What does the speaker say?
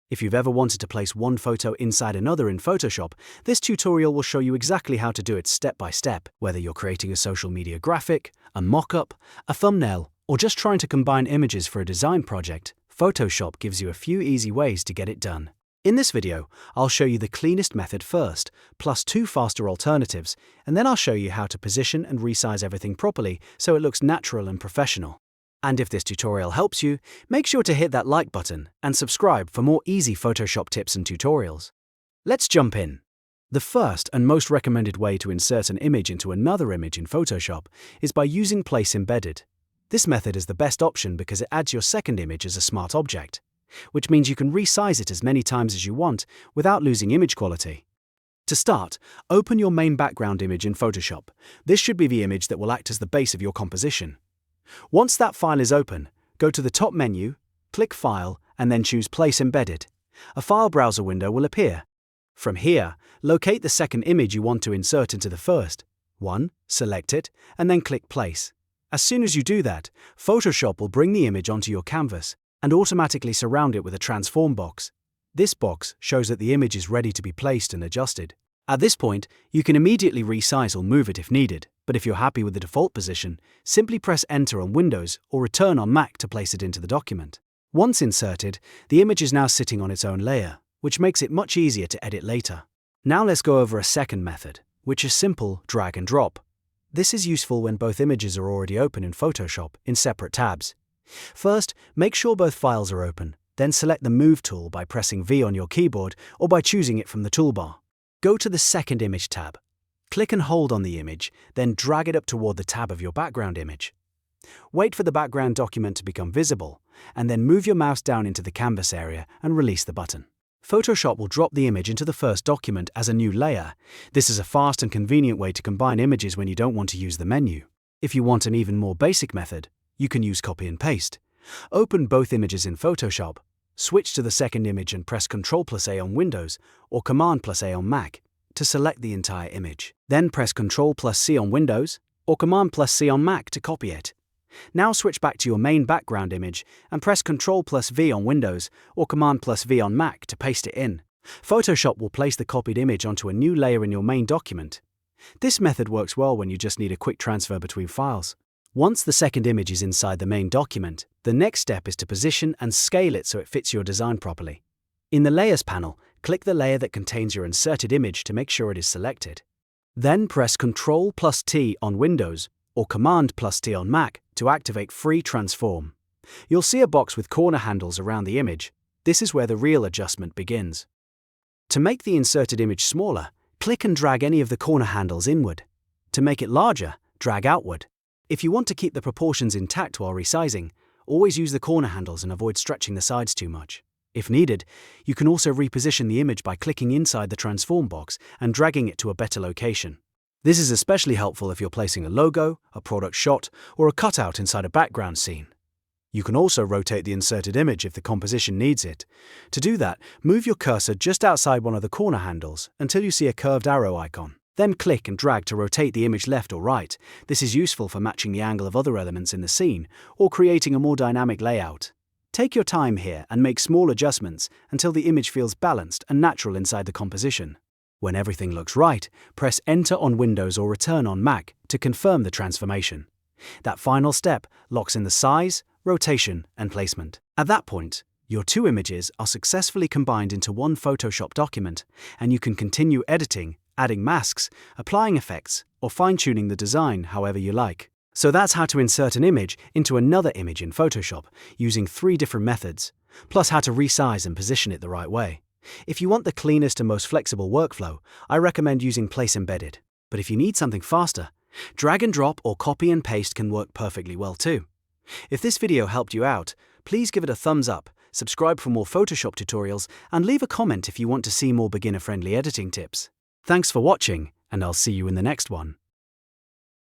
If you've ever wanted to place one photo inside another in Photoshop, this tutorial will show you exactly how to do it step by step, whether you're creating a social media graphic, a mock-up, a thumbnail, or just trying to combine images for a design project. Photoshop gives you a few easy ways to get it done. In this video, I'll show you the cleanest method first, plus 2 faster alternatives, and then I'll show you how to position and resize everything properly so it looks natural and professional. And if this tutorial helps you, make sure to hit that like button and subscribe for more easy Photoshop tips and tutorials. Let's jump in. The first and most recommended way to insert an image into another image in Photoshop is by using Place Embedded. This method is the best option because it adds your second image as a smart object, which means you can resize it as many times as you want without losing image quality. To start, open your main background image in Photoshop. This should be the image that will act as the base of your composition. Once that file is open, go to the top menu, click File, and then choose Place Embedded. A file browser window will appear. From here, locate the second image you want to insert into the first one, select it, and then click Place. As soon as you do that, Photoshop will bring the image onto your canvas and automatically surround it with a transform box. This box shows that the image is ready to be placed and adjusted. At this point, you can immediately resize or move it if needed, but if you're happy with the default position, simply press Enter on Windows or Return on Mac to place it into the document. Once inserted, the image is now sitting on its own layer, which makes it much easier to edit later. Now let's go over a second method, which is simple drag and drop. This is useful when both images are already open in Photoshop in separate tabs. First, make sure both files are open, then select the Move tool by pressing V on your keyboard or by choosing it from the toolbar. Go to the second image tab. Click and hold on the image, then drag it up toward the tab of your background image. Wait for the background document to become visible, and then move your mouse down into the canvas area and release the button. Photoshop will drop the image into the first document as a new layer. This is a fast and convenient way to combine images when you don't want to use the menu. If you want an even more basic method, you can use copy and paste. Open both images in Photoshop, switch to the second image and press Ctrl+A on Windows or Command+A on Mac to select the entire image. Then press Ctrl+C on Windows or Command+C on Mac to copy it. Now switch back to your main background image and press Ctrl+V on Windows or Command+V on Mac to paste it in. Photoshop will place the copied image onto a new layer in your main document. This method works well when you just need a quick transfer between files. Once the second image is inside the main document, the next step is to position and scale it so it fits your design properly. In the Layers panel, click the layer that contains your inserted image to make sure it is selected. Then press Ctrl+T on Windows or Command+T on Mac to activate Free Transform. You'll see a box with corner handles around the image. This is where the real adjustment begins. To make the inserted image smaller, click and drag any of the corner handles inward. To make it larger, drag outward. If you want to keep the proportions intact while resizing, always use the corner handles and avoid stretching the sides too much. If needed, you can also reposition the image by clicking inside the transform box and dragging it to a better location. This is especially helpful if you're placing a logo, a product shot, or a cutout inside a background scene. You can also rotate the inserted image if the composition needs it. To do that, move your cursor just outside one of the corner handles until you see a curved arrow icon. Then click and drag to rotate the image left or right. This is useful for matching the angle of other elements in the scene or creating a more dynamic layout. Take your time here and make small adjustments until the image feels balanced and natural inside the composition. When everything looks right, press Enter on Windows or Return on Mac to confirm the transformation. That final step locks in the size, rotation, and placement. At that point, your two images are successfully combined into one Photoshop document, and you can continue editing, adding masks, applying effects, or fine-tuning the design however you like. So that's how to insert an image into another image in Photoshop using 3 different methods, plus how to resize and position it the right way. If you want the cleanest and most flexible workflow, I recommend using Place Embedded. But if you need something faster, drag and drop or copy and paste can work perfectly well too. If this video helped you out, please give it a thumbs up, subscribe for more Photoshop tutorials, and leave a comment if you want to see more beginner-friendly editing tips. Thanks for watching, and I'll see you in the next one.